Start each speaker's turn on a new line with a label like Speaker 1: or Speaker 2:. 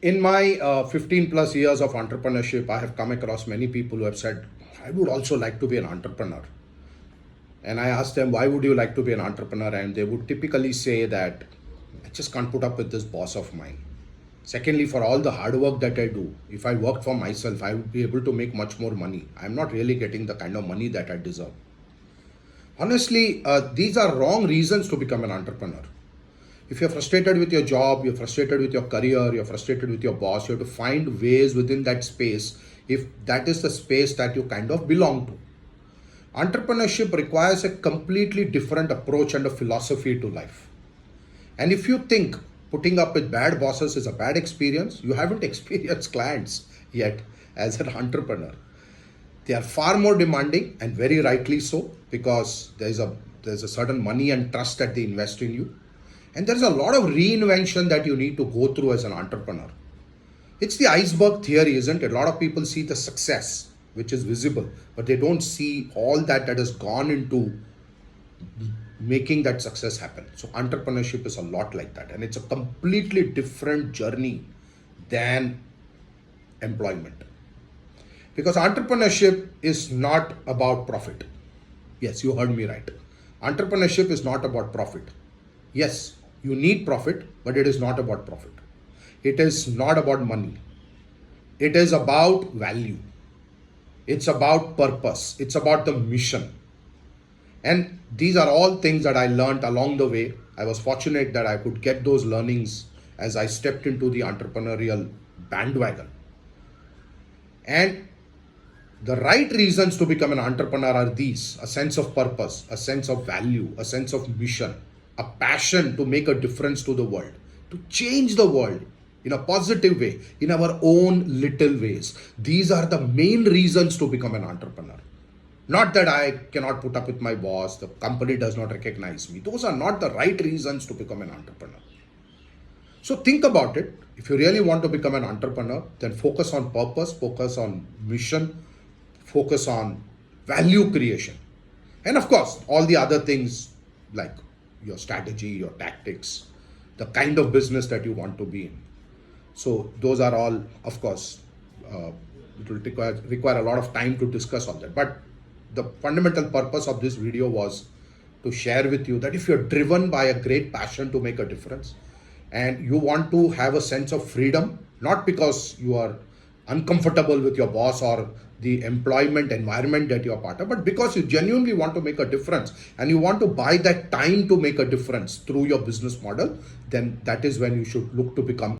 Speaker 1: In my 15 plus years of entrepreneurship, I have come across many people who have said, I would also like to be an entrepreneur. And I asked them, why would you like to be an entrepreneur? And they would typically say that I just can't put up with this boss of mine. Secondly, for all the hard work that I do, if I worked for myself, I would be able to make much more money. I'm not really getting the kind of money that I deserve. Honestly, these are wrong reasons to become an entrepreneur. If you're frustrated with your job, you're frustrated with your career, you're frustrated with your boss, you have to find ways within that space if that is the space that you kind of belong to. Entrepreneurship requires a completely different approach and a philosophy to life. And if you think putting up with bad bosses is a bad experience, you haven't experienced clients yet as an entrepreneur. They are far more demanding, and very rightly so, because there's a certain money and trust that they invest in you. And there's a lot of reinvention that you need to go through as an entrepreneur. It's the iceberg theory, isn't it? A lot of people see the success, which is visible, but they don't see all that has gone into making that success happen. So entrepreneurship is a lot like that, and it's a completely different journey than employment. Because entrepreneurship is not about profit. Yes, you heard me right. Entrepreneurship is not about profit. Yes, you need profit, but it is not about profit. It is not about money. It is about value. It's about purpose. It's about the mission. And these are all things that I learned along the way. I was fortunate that I could get those learnings as I stepped into the entrepreneurial bandwagon. And the right reasons to become an entrepreneur are these: a sense of purpose, a sense of value, a sense of mission, a passion to make a difference to the world, to change the world in a positive way, in our own little ways. These are the main reasons to become an entrepreneur. Not that I cannot put up with my boss, the company does not recognize me. Those are not the right reasons to become an entrepreneur. So think about it. If you really want to become an entrepreneur, then focus on purpose, focus on mission, focus on value creation. And of course, all the other things like your strategy, your tactics, the kind of business that you want to be in. So those are all, of course, it will require a lot of time to discuss all that. But the fundamental purpose of this video was to share with you that if you're driven by a great passion to make a difference, and you want to have a sense of freedom, not because you are uncomfortable with your boss or the employment environment that you're part of, but because you genuinely want to make a difference and you want to buy that time to make a difference through your business model, then that is when you should look to become